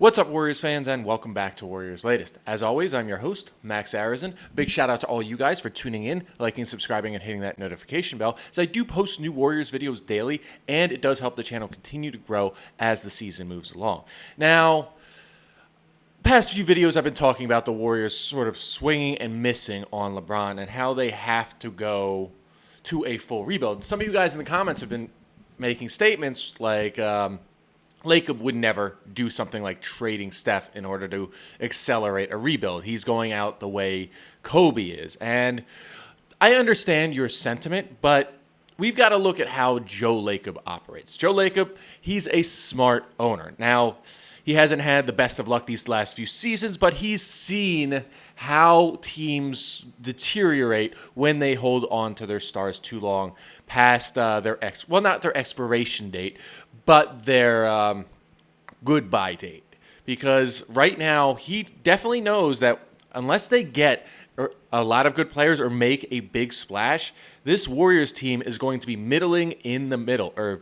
What's up, Warriors fans, and welcome back to Warriors Latest. As always, I'm your host, Max Arizin. Big shout out to all you guys for tuning in, liking, subscribing, and hitting that notification bell, as I do post new Warriors videos daily, and it does help the channel continue to grow as the season moves along. Now, past few videos I've been talking about the Warriors sort of swinging and missing on LeBron and how they have to go to a full rebuild. Some of you guys in the comments have been making statements like, Lacob would never do something like trading Steph in order to accelerate a rebuild. He's going out the way Kobe is. And I understand your sentiment, but we've got to look at how Joe Lacob operates. Joe Lacob, he's a smart owner. Now, he hasn't had the best of luck these last few seasons, but he's seen how teams deteriorate when they hold on to their stars too long past not their expiration date, but their goodbye date. Because right now, he definitely knows that unless they get a lot of good players or make a big splash, this Warriors team is going to be middling in the middle, or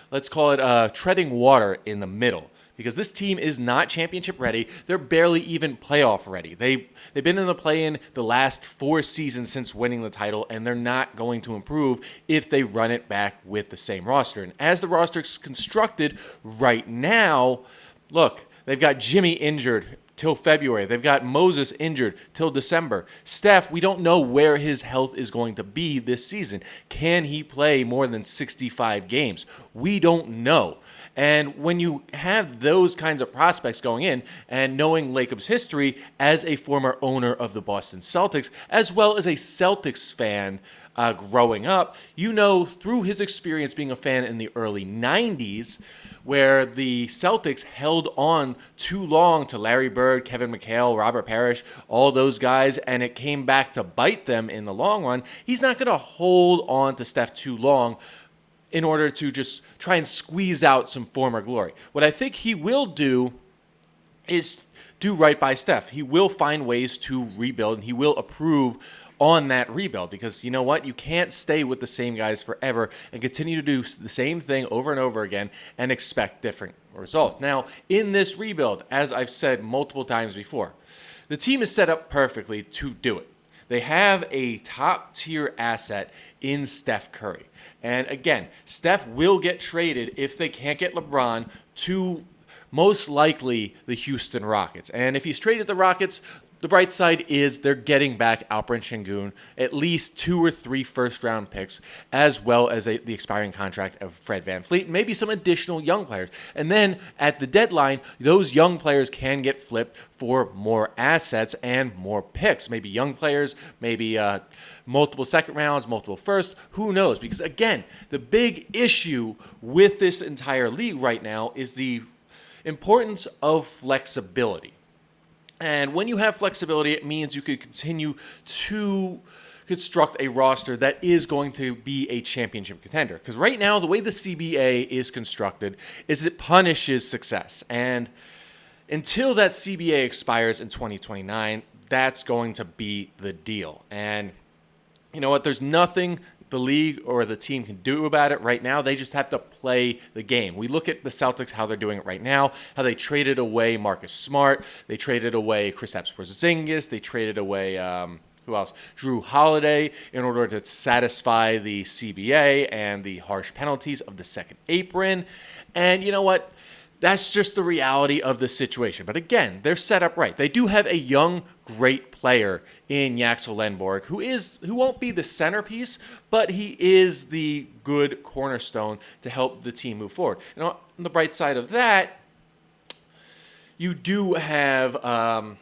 let's call it treading water in the middle. Because this team is not championship ready. They're barely even playoff ready. They've been in the play-in the last 4 seasons since winning the title, and they're not going to improve if they run it back with the same roster. And as the roster is constructed right now, look, they've got Jimmy injured till February. They've got Moses injured till December. Steph, we don't know where his health is going to be this season. Can he play more than 65 games? We don't know. And when you have those kinds of prospects going in, and knowing Lacob's history as a former owner of the Boston Celtics, as well as a Celtics fan growing up, you know through his experience being a fan in the early 90s, where the Celtics held on too long to Larry Bird, Kevin McHale, Robert Parrish, all those guys, and it came back to bite them in the long run. He's not going to hold on to Steph too long in order to just try and squeeze out some former glory. What I think he will do is do right by Steph. He will find ways to rebuild, and he will approve on that rebuild, because you know what? You can't stay with the same guys forever and continue to do the same thing over and over again and expect different results. Now, in this rebuild, as I've said multiple times before, the team is set up perfectly to do it. They have a top-tier asset in Steph Curry. And again, Steph will get traded if they can't get LeBron to most likely the Houston Rockets. And if he's traded the Rockets, the bright side is they're getting back Alperen Sengun, at least 2 or 3 first-round picks, as well as the expiring contract of Fred VanVleet, and maybe some additional young players. And then at the deadline, those young players can get flipped for more assets and more picks. Maybe young players, maybe multiple second rounds, multiple first, who knows? Because again, the big issue with this entire league right now is the importance of flexibility. And when you have flexibility, it means you could continue to construct a roster that is going to be a championship contender. Because right now, the way the CBA is constructed is it punishes success. And until that CBA expires in 2029, that's going to be the deal. And you know what? There's nothing the league or the team can do about it right now. They just have to play the game. We look at the Celtics, how they're doing it right now, how they traded away Marcus Smart, they traded away Kristaps Porzingis, they traded away who else? Drew Holiday, in order to satisfy the CBA and the harsh penalties of the second apron. And you know what? That's just the reality of the situation. But again, they're set up right. They do have a young, great player in Yaxel Lenborg, who won't be the centerpiece, but he is the good cornerstone to help the team move forward. And on the bright side of that, you do have the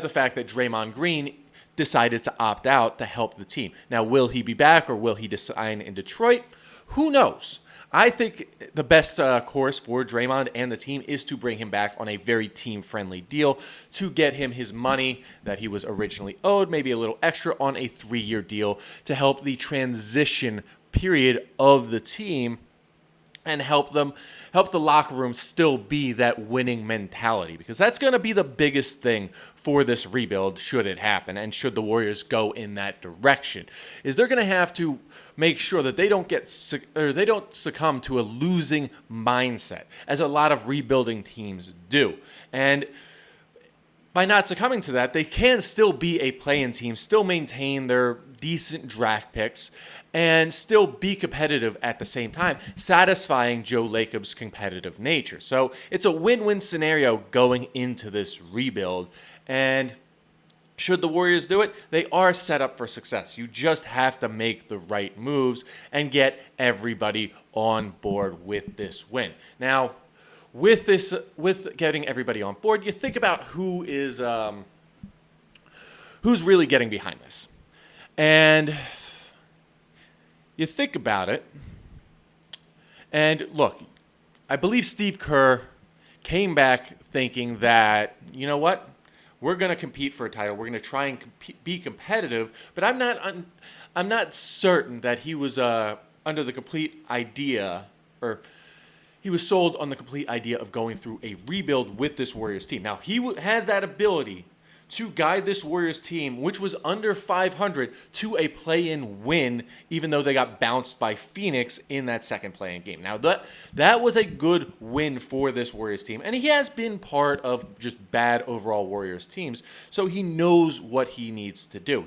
fact that Draymond Green decided to opt out to help the team. Now, will he be back or will he sign in Detroit? Who knows? I think the best course for Draymond and the team is to bring him back on a very team-friendly deal to get him his money that he was originally owed, maybe a little extra on a 3-year deal to help the transition period of the team and help the locker room still be that winning mentality, because that's going to be the biggest thing for this rebuild should it happen and should the Warriors go in that direction. Is they're going to have to make sure that they don't succumb to a losing mindset, as a lot of rebuilding teams do. And by not succumbing to that, they can still be a play-in team, still maintain their decent draft picks, and still be competitive at the same time, satisfying Joe Lacob's competitive nature. So it's a win-win scenario going into this rebuild. And should the Warriors do it, they are set up for success. You just have to make the right moves and get everybody on board with this win. Now, with getting everybody on board, you think about who's really getting behind this. And you think about it, and look, I believe Steve Kerr came back thinking that, you know what, we're going to compete for a title. We're going to try and be competitive, but I'm not certain that he was under the complete idea, or he was sold on the complete idea of going through a rebuild with this Warriors team. Now, he had that ability to guide this Warriors team, which was under 500, to a play-in win, even though they got bounced by Phoenix in that second play-in game. Now, that was a good win for this Warriors team, and he has been part of just bad overall Warriors teams, so he knows what he needs to do.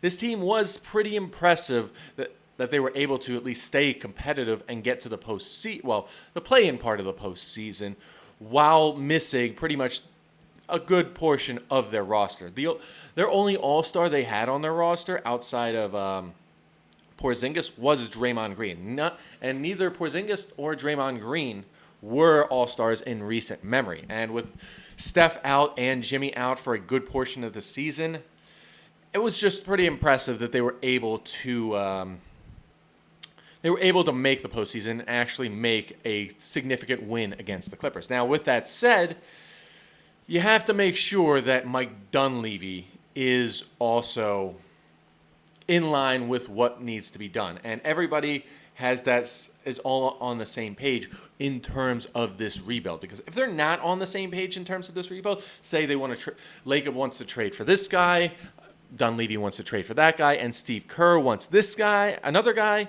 This team was pretty impressive that they were able to at least stay competitive and get to the the play-in part of the postseason, while missing pretty much a good portion of their roster. Their only all-star they had on their roster outside of Porzingis was Draymond Green. And neither Porzingis or Draymond Green were all-stars in recent memory. And with Steph out and Jimmy out for a good portion of the season, it was just pretty impressive that they were able to make the postseason and actually make a significant win against the Clippers. Now, with that said, you have to make sure that Mike Dunleavy is also in line with what needs to be done. And everybody is all on the same page in terms of this rebuild. Because if they're not on the same page in terms of this rebuild, say Lacob wants to trade for this guy, Dunleavy wants to trade for that guy, and Steve Kerr wants another guy,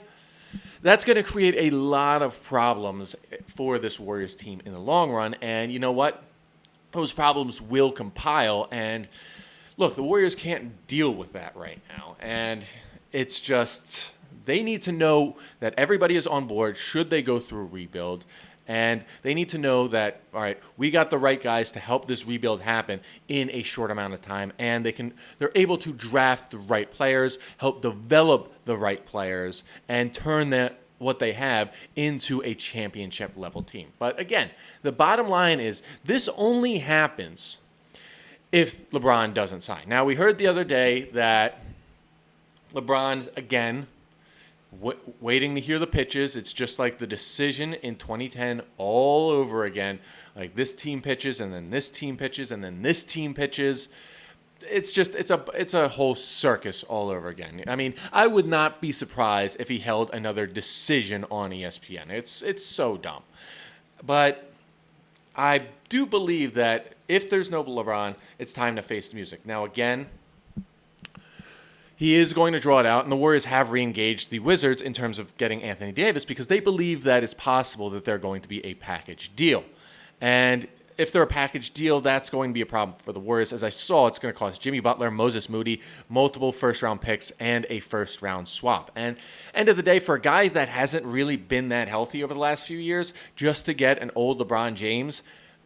that's going to create a lot of problems for this Warriors team in the long run. And you know what? Those problems will compile, and look, the Warriors can't deal with that right now, and it's just, they need to know that everybody is on board should they go through a rebuild, and they need to know that, all right, we got the right guys to help this rebuild happen in a short amount of time, and they're able to draft the right players, help develop the right players, and turn what they have into a championship level team. But again, the bottom line is this only happens if LeBron doesn't sign. Now, we heard the other day that LeBron, again, waiting to hear the pitches. It's just like the decision in 2010 all over again. Like, this team pitches, and then this team pitches, and then this team pitches. It's a whole circus all over again. I mean, I would not be surprised if he held another decision on ESPN. It's so dumb. But I do believe that if there's no LeBron, it's time to face the music. Now, again, he is going to draw it out, and the Warriors have re-engaged the Wizards in terms of getting Anthony Davis because they believe that it's possible that they're going to be a package deal. And if they're a package deal, that's going to be a problem for the Warriors. As I saw, it's going to cost Jimmy Butler, Moses Moody, multiple first-round picks, and a first-round swap. And end of the day, for a guy that hasn't really been that healthy over the last few years, just to get an old LeBron James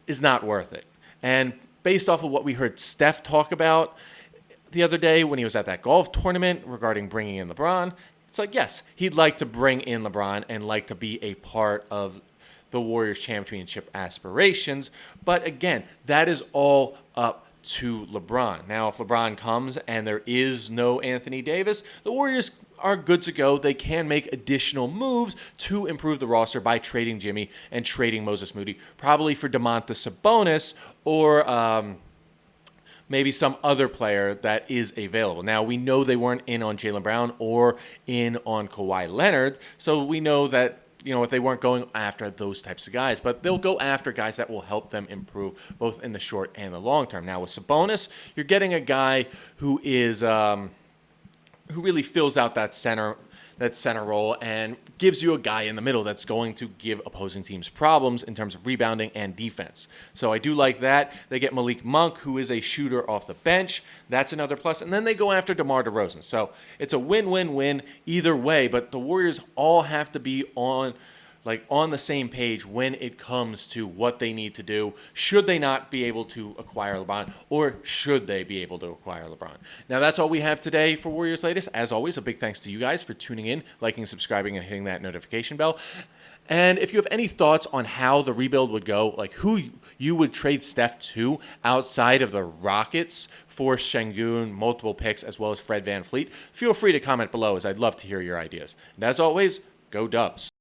is not worth it. And based off of what we heard Steph talk about the other day when he was at that golf tournament regarding bringing in LeBron, it's like, yes, he'd like to bring in LeBron and like to be a part of the Warriors championship aspirations. But again, that is all up to LeBron. Now, if LeBron comes and there is no Anthony Davis, the Warriors are good to go. They can make additional moves to improve the roster by trading Jimmy and trading Moses Moody, probably for Domantas Sabonis or maybe some other player that is available. Now, we know they weren't in on Jaylen Brown or in on Kawhi Leonard, so we know that they weren't going after those types of guys, but they'll go after guys that will help them improve both in the short and the long term. Now with Sabonis, you're getting a guy who is who really fills out that center role and gives you a guy in the middle that's going to give opposing teams problems in terms of rebounding and defense. So I do like that. They get Malik Monk, who is a shooter off the bench. That's another plus. And then they go after DeMar DeRozan. So it's a win-win-win either way, but the Warriors all have to be on the same page when it comes to what they need to do. Should they not be able to acquire LeBron, or should they be able to acquire LeBron? Now, that's all we have today for Warriors Latest. As always, a big thanks to you guys for tuning in, liking, subscribing, and hitting that notification bell. And if you have any thoughts on how the rebuild would go, like who you would trade Steph to outside of the Rockets for Şengün, multiple picks, as well as Fred VanVleet, feel free to comment below, as I'd love to hear your ideas. And as always, go Dubs.